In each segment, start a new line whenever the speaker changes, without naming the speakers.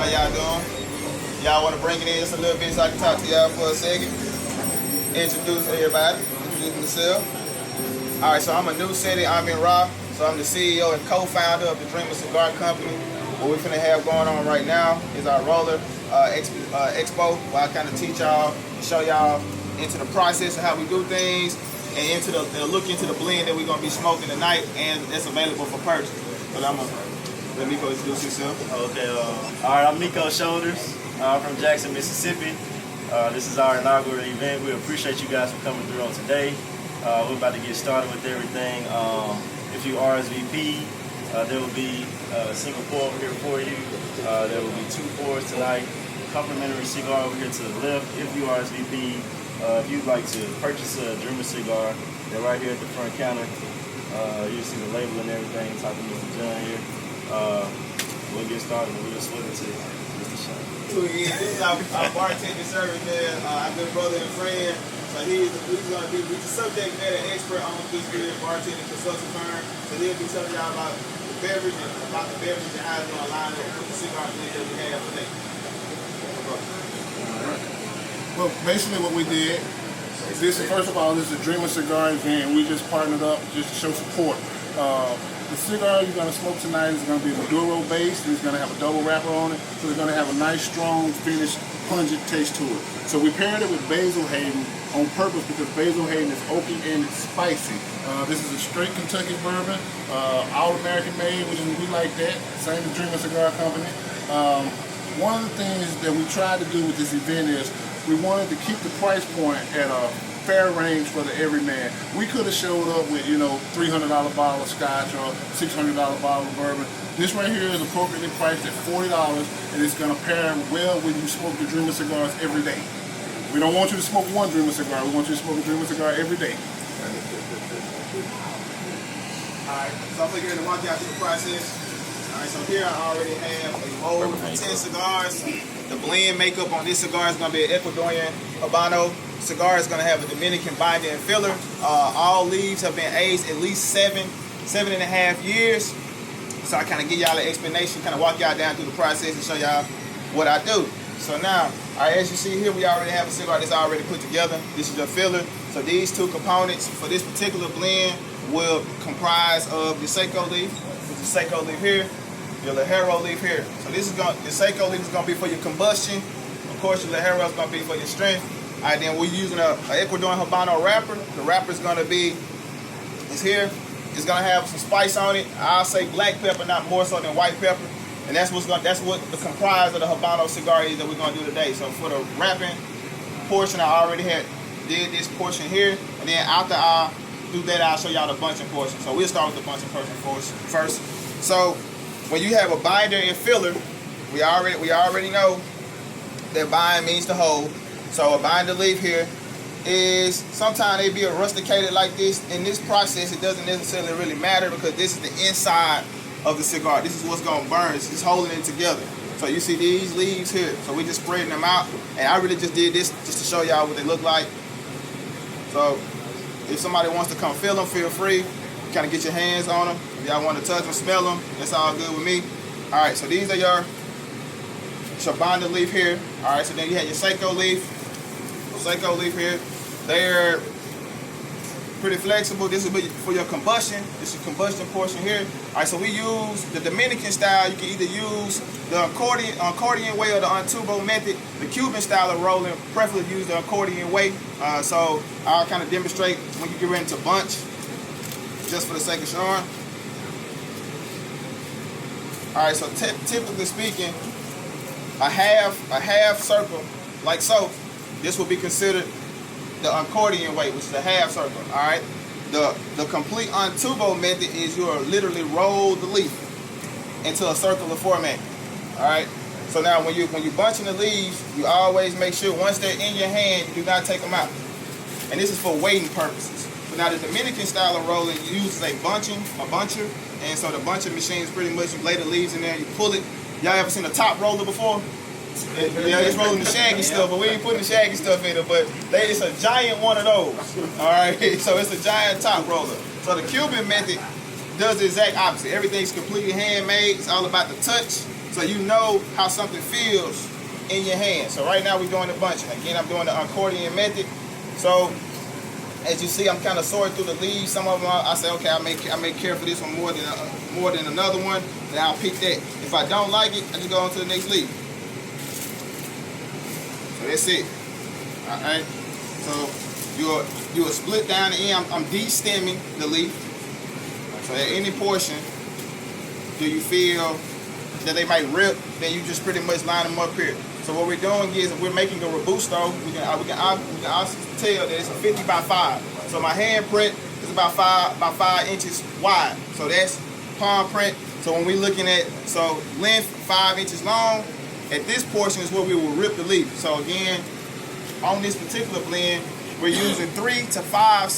How y'all doing? Y'all want to bring it in just a little bit so I can talk to y'all for a second? Introduce everybody. Introduce myself. All right, so I'm a new city. I'm in Raw. So I'm the CEO and co-founder of the Dreamer Cigar Company. What we're finna have going on right now is our roller expo, where I kind of teach y'all, show y'all into the process of how we do things, and into the look into the blend that we're gonna be smoking tonight, and it's available for purchase. So I'm gonna let Miko introduce yourself.
Okay. All right, I'm Miko Shoulders. I'm from Jackson, Mississippi. This is our inaugural event. We appreciate you guys for coming through on today. We're about to get started with everything. If you RSVP, there will be a single pour over here for you. There will be 2 pours tonight. Complimentary cigar over here to the left. If you RSVP, if you'd like to purchase a Dreamer cigar, they're right here at the front counter. You'll see the label and everything. Talking to Mr. John here. We'll get started. We'll just flip it to Mr. Sean.
This is our bartending service, man. Our good brother and friend. So he's going to be the subject matter expert on this good bartending consulting firm. So he'll be telling y'all about the beverage and how it's going to line up with the cigar blend that we have today.
Well, basically what we did, first of all, this is a Dreamer Cigar event. We just partnered up just to show support. The cigar you're going to smoke tonight is going to be Maduro based. It's going to have a double wrapper on it, so it's going to have a nice, strong, finished, pungent taste to it. So we paired it with Basil Hayden on purpose because Basil Hayden is oaky and it's spicy. This is a straight Kentucky bourbon, all American made, which we like that. Same as Dreamer Cigar Company. One of the things that we tried to do with this event is we wanted to keep the price point at a fair range for the everyman. We could have showed up with, $300 bottle of scotch or $600 bottle of bourbon. This right here is appropriately priced at $40, and it's going to pair well when you smoke the Dreamer cigars every day. We don't want you to smoke one Dreamer cigar. We want you to smoke a Dreamer cigar every day.
Alright, so I'm going to walk you out through the process. Alright, so here I already have a mold of 10 cigars. The blend makeup on this cigar is going to be an Ecuadorian Habano. Cigar is going to have a Dominican binder and filler. All leaves have been aged at least 7.5 years. So I kind of give y'all an explanation, kind of walk y'all down through the process and show y'all what I do. So now, as you see here, we already have a cigar that's already put together. This is your filler. So these 2 components for this particular blend will comprise of your Seco leaf, which is Seco leaf here, your Ligero leaf here. So this is the Seco leaf is going to be for your combustion. Of course, your Ligero is going to be for your strength. All right, then we're using an Ecuadorian Habano wrapper. The wrapper is going to be, it's here. It's going to have some spice on it. I'll say black pepper, not more so than white pepper. And that's what the comprise of the Habano cigar is that we're going to do today. So for the wrapping portion, I already did this portion here. And then after I do that, I'll show y'all the bunching portion. So we'll start with the bunching portion first. So when you have a binder and filler, we already know that bind means to hold. So a binder leaf here is, sometimes they be rusticated like this. In this process, it doesn't necessarily really matter because this is the inside of the cigar. This is what's going to burn. It's just holding it together. So you see these leaves here. So we just spreading them out. And I really just did this just to show y'all what they look like. So if somebody wants to come feel them, feel free. Kind of get your hands on them. If y'all want to touch them, smell them, that's all good with me. All right, so these are your binder leaf here. All right, so then you have your Seco leaf. Seco leaf here. They're pretty flexible. This will be for your combustion. This is combustion portion here. All right, so we use the Dominican style. You can either use the accordion way or the Untubo method. The Cuban style of rolling, preferably use the accordion way. So I'll kind of demonstrate when you get ready to bunch, just for the sake of showing. All right, so typically speaking, a half circle, like so, this would be considered the accordion way, which is a half circle. All right, the complete Untubo method is you'll literally roll the leaf into a circular format. All right, so now when you're bunching the leaves, you always make sure once they're in your hand, you do not take them out. And this is for weighting purposes. So now the Dominican style of rolling uses a buncher, and so the bunching machine is pretty much, you lay the leaves in there, you pull it. Y'all ever seen a top roller before? Yeah, it's rolling the shaggy stuff, but we ain't putting the shaggy stuff in it. But it's a giant one of those. All right, so it's a giant top roller. So the Cuban method does the exact opposite. Everything's completely handmade. It's all about the touch. so you know how something feels in your hand. So right now we're doing the bunching. Again, I'm doing the accordion method. So as you see, I'm kind of sorting through the leaves. Some of them I say, okay, I may care for this one more than another one, then I'll pick that. If I don't like it, I just go on to the next leaf. So that's it. All right. So you'll split down the end. I'm de-stemming the leaf. So at any portion, do you feel that they might rip, then you just pretty much line them up here. So what we're doing is we're making a robusto. We can also tell that it's a 50 by 5. So my hand print is about 5 inches wide. So that's palm print. So when we're looking at, so length 5 inches long, at this portion is where we will rip the leaf. So again, on this particular blend, we're using 3 to 5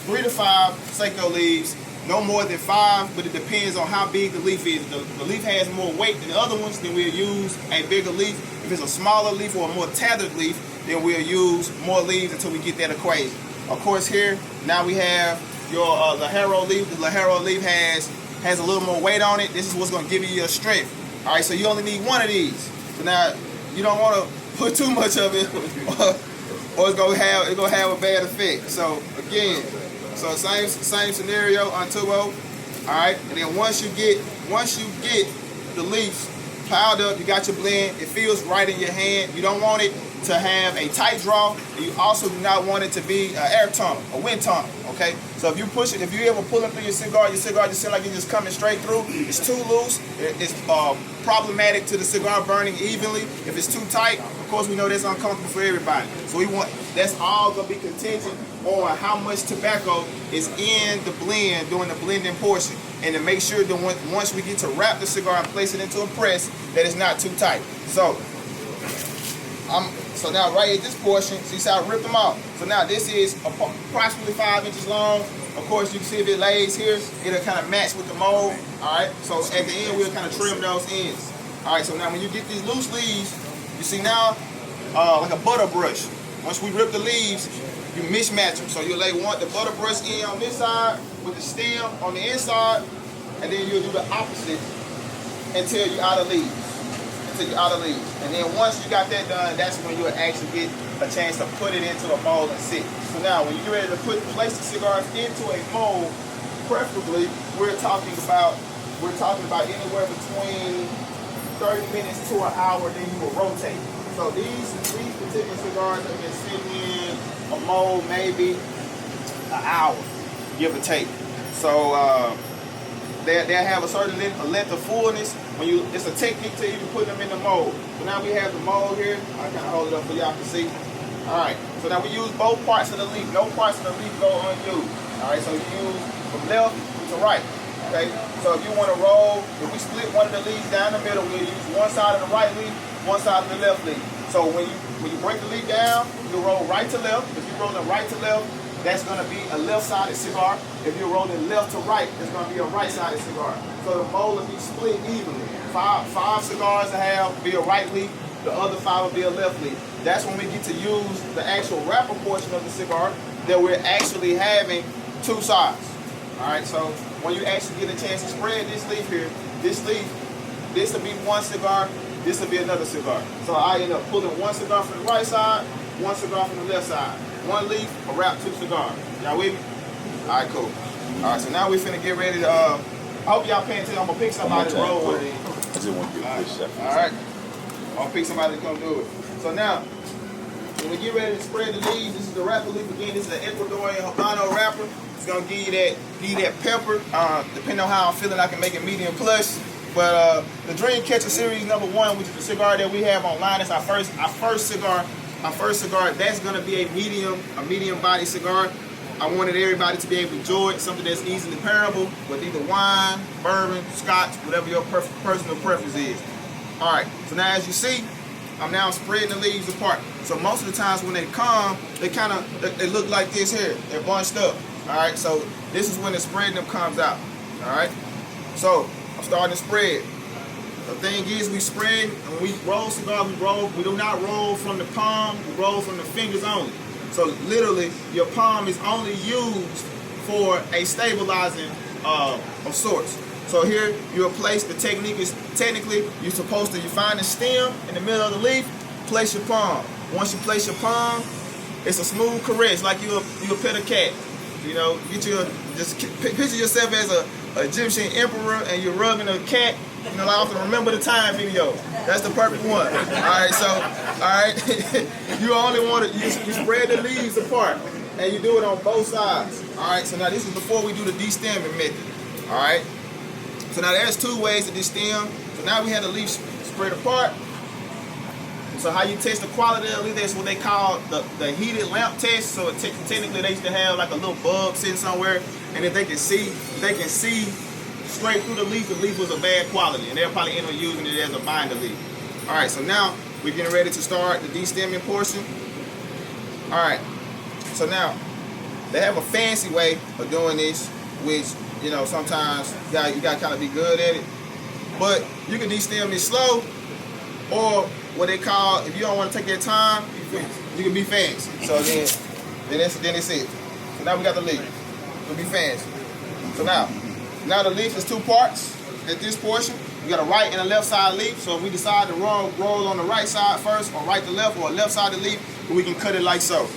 Seiko leaves. No more than 5, but it depends on how big the leaf is. If the leaf has more weight than the other ones, then we'll use a bigger leaf. If it's a smaller leaf or a more tethered leaf, then we'll use more leaves until we get that equation. Of course, here now we have your Lajero leaf. The Lajero leaf has a little more weight on it. This is what's going to give you your strength. All right, so you only need one of these. So now you don't want to put too much of it, or it's gonna have a bad effect. So again. So same scenario on tubo, all right. And then once you get the leaves piled up, you got your blend. It feels right in your hand. You don't want it to have a tight draw. And you also do not want it to be an air tunnel, a wind tunnel. Okay. So if you push it, if you ever pull it through your cigar just seems like it's just coming straight through. It's too loose. It's problematic to the cigar burning evenly. If it's too tight, of course we know that's uncomfortable for everybody. So that's all gonna be contingent on how much tobacco is in the blend during the blending portion, and to make sure that once we get to wrap the cigar and place it into a press, that it's not too tight. So so now right at this portion, see how I ripped them off. So now this is approximately 5 inches long. Of course, you can see if it lays here, it'll kind of match with the mold. All right. So at the end, we'll kind of trim those ends. All right. So now when you get these loose leaves, you see now like a butter brush. Once we rip the leaves, you mismatch them. So you'll lay the butter brush end on this side with the stem on the inside, and then you'll do the opposite until you're out of leaves. And then once you got that done, that's when you'll actually get a chance to put it into a mold and sit. So now when you're ready to place the cigars into a mold, preferably we're talking about anywhere between 30 minutes to an hour, then you will rotate. So these particular cigars have been sitting in a mold maybe an hour, give or take. So they'll have a certain length of fullness. It's a technique to even put them in the mold. So now we have the mold here. I kind of hold it up so y'all can see. All right. So now we use both parts of the leaf. No parts of the leaf go unused. All right. So you use from left to right. Okay. So if you want to roll, if we split one of the leaves down the middle, we'll use one side of the right leaf, one side of the left leaf. So when you break the leaf down, you roll right to left. If you're rolling right to left, that's going to be a left-sided cigar. If you're rolling left to right, it's going to be a right-sided cigar. So the mold will be split evenly. Five cigars will be a right leaf, the other 5 will be a left leaf. That's when we get to use the actual wrapper portion of the cigar that we're actually having 2 sides. All right, so when you actually get a chance to spread this leaf here, this will be one cigar, this will be another cigar. So I end up pulling one cigar from the right side, one cigar from the left side. One leaf, a wrap, 2 cigars. Y'all with me? All right, cool. All right, so now we finna get ready to, I hope y'all paying attention. I'm gonna pick somebody to roll with it.
I just want to get this shot.
All right. I'm gonna pick somebody to come do it. So now, when we get ready to spread the leaves, this is the wrapper leaf again. This is the Ecuadorian Habano wrapper. It's gonna give you that pepper. Depending on how I'm feeling, I can make it medium plus. But the Dreamcatcher Series #1, which is the cigar that we have online, it's our first cigar. My first cigar, that's gonna be a medium body cigar. I wanted everybody to be able to enjoy it, something that's easily pairable with either wine, bourbon, scotch, whatever your personal preference is. All right, so now as you see, I'm now spreading the leaves apart. So most of the times when they come, they look like this here. They're bunched up. All right, so this is when the spreading them comes out. All right, so I'm starting to spread. The thing is, we spread, when we roll cigars, we do not roll from the palm, we roll from the fingers only. So literally, your palm is only used for a stabilizing of sorts. So here you'll place, the technique is technically you're supposed to, you find the stem in the middle of the leaf, place your palm. Once you place your palm, it's a smooth caress like you'll pet a cat. You know, just picture yourself as a Egyptian emperor and you're rubbing a cat. You know, like off the Remember the Time video. That's the perfect one. Alright, so, alright, you only want to, you spread the leaves apart and you do it on both sides. Alright, so now this is before we do the de-stemming method. Alright, so now there's two ways to de-stem. So now we have the leaves spread apart. So how you test the quality of the leaf, that's what they call the heated lamp test. So technically they used to have like a little bulb sitting somewhere, and if they can see straight through the leaf was a bad quality, and they'll probably end up using it as a binder leaf. All right, so now we're getting ready to start the de-stemming portion. All right, so now they have a fancy way of doing this, which, you know, sometimes you got to kind of be good at it. But you can de-stem this slow, or what they call, if you don't want to take that time, you can be fancy. So then it's it. So now we got the leaf. We'll be fancy. So now the leaf is two parts at this portion. We got a right and a left side leaf. So if we decide to roll on the right side first, or right to left, or left side of the leaf, we can cut it like so.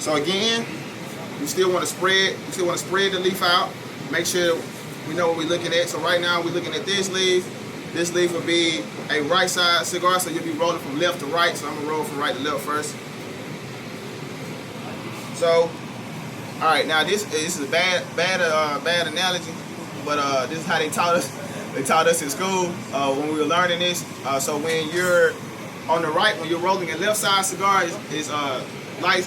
So again, we still want to spread the leaf out. Make sure we know what we're looking at. So right now we're looking at this leaf. This leaf will be a right side cigar, so you'll be rolling from left to right. So I'm gonna roll from right to left first. So, all right, now this is a bad analogy, but this is how they taught us. They taught us in school when we were learning this. So when you're on the right, when you're rolling a left side cigar, is light.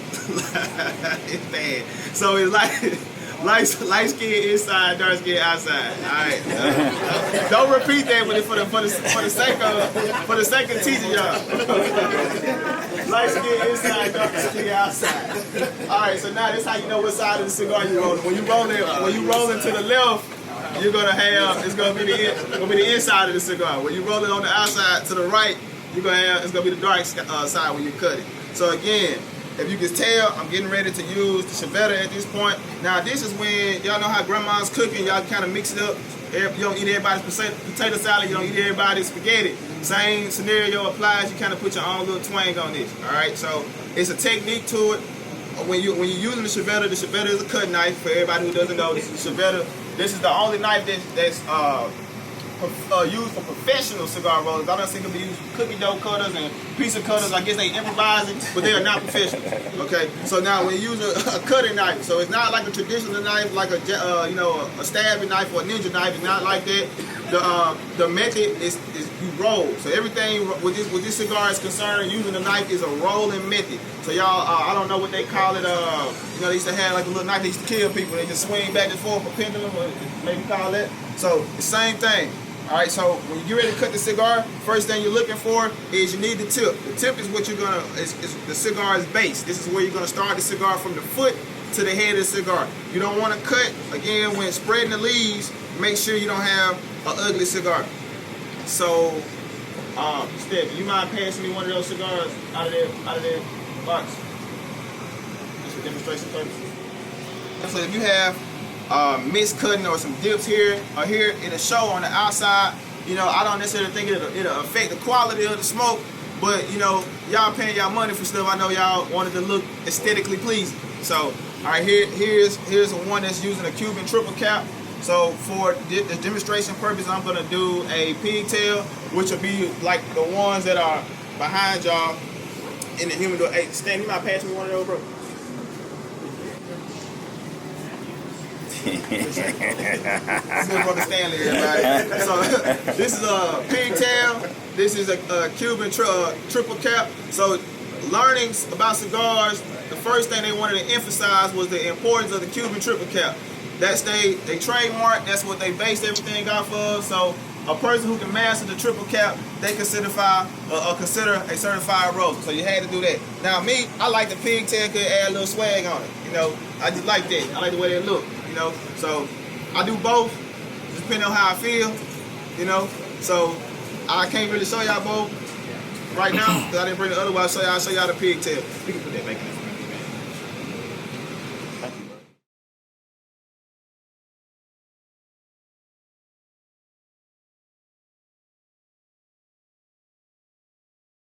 It's bad. So it's like. Light skin inside, dark skin outside. All right. Don't repeat that, but for the sake of teaching y'all. Light skin inside, dark skin outside. All right. So now this is how you know what side of the cigar you're rolling. When you rolling to the left, you're gonna have it's gonna be the inside of the cigar. When you roll it on the outside to the right, it's gonna be the dark side when you cut it. So again, if you can tell, I'm getting ready to use the ciabatta at this point. Now this is when, y'all know how grandma's cooking, y'all kind of mix it up. You don't eat everybody's potato salad, you don't eat everybody's spaghetti. Same scenario applies, you kind of put your own little twang on this, all right? So it's a technique to it. When you're using the ciabatta is a cut knife. For everybody who doesn't know, this is ciabatta. This is the only knife that's used for professional cigar rollers. I don't think it'll be used for cookie dough cutters and pizza cutters. I guess they improvising, but they are not professional. Okay, so now when you use a cutting knife, so it's not like a traditional knife, like a stabbing knife or a ninja knife. It's not like that. The method is you roll. So everything with this cigar is concerned, using the knife is a rolling method. So y'all, I don't know what they call it. They used to have like a little knife they used to kill people. They just swing back and forth, a pendulum, or maybe call that. So the same thing. All right, so when you get ready to cut the cigar, first thing you're looking for is you need the tip. The tip is what is the cigar's base. This is where you're gonna start the cigar from the foot to the head of the cigar. You don't want to cut, again, when spreading the leaves, make sure you don't have an ugly cigar. So, Steph, you mind passing me one of those cigars out of their box? Just for demonstration purposes. So if you have mixed cutting or some dips here or here, it'll show on the outside. You know, I don't necessarily think it'll affect the quality of the smoke, but you know, y'all paying y'all money for stuff. I know y'all wanted to look aesthetically pleasing. So, all right, here's one that's using a Cuban triple cap. So for the demonstration purpose, I'm gonna do a pigtail, which will be like the ones that are behind y'all in the humidor. Hey, Stan, you might pass me one of those, bro? This is Brother Stanley, everybody. So this is a pigtail. This is a Cuban triple cap. So learning about cigars, the first thing they wanted to emphasize was the importance of the Cuban triple cap. That's they trademark. That's what they based everything off of. So a person who can master the triple cap, they consider a certified roaster. So you had to do that. Now me, I like the pigtail, could add a little swag on it. You know, I just like that. I like the way they look. You know, so I do both, depending on how I feel. You know, so I can't really show y'all both right now because I didn't bring the other one. I'll show y'all the pigtail. We can put that back in.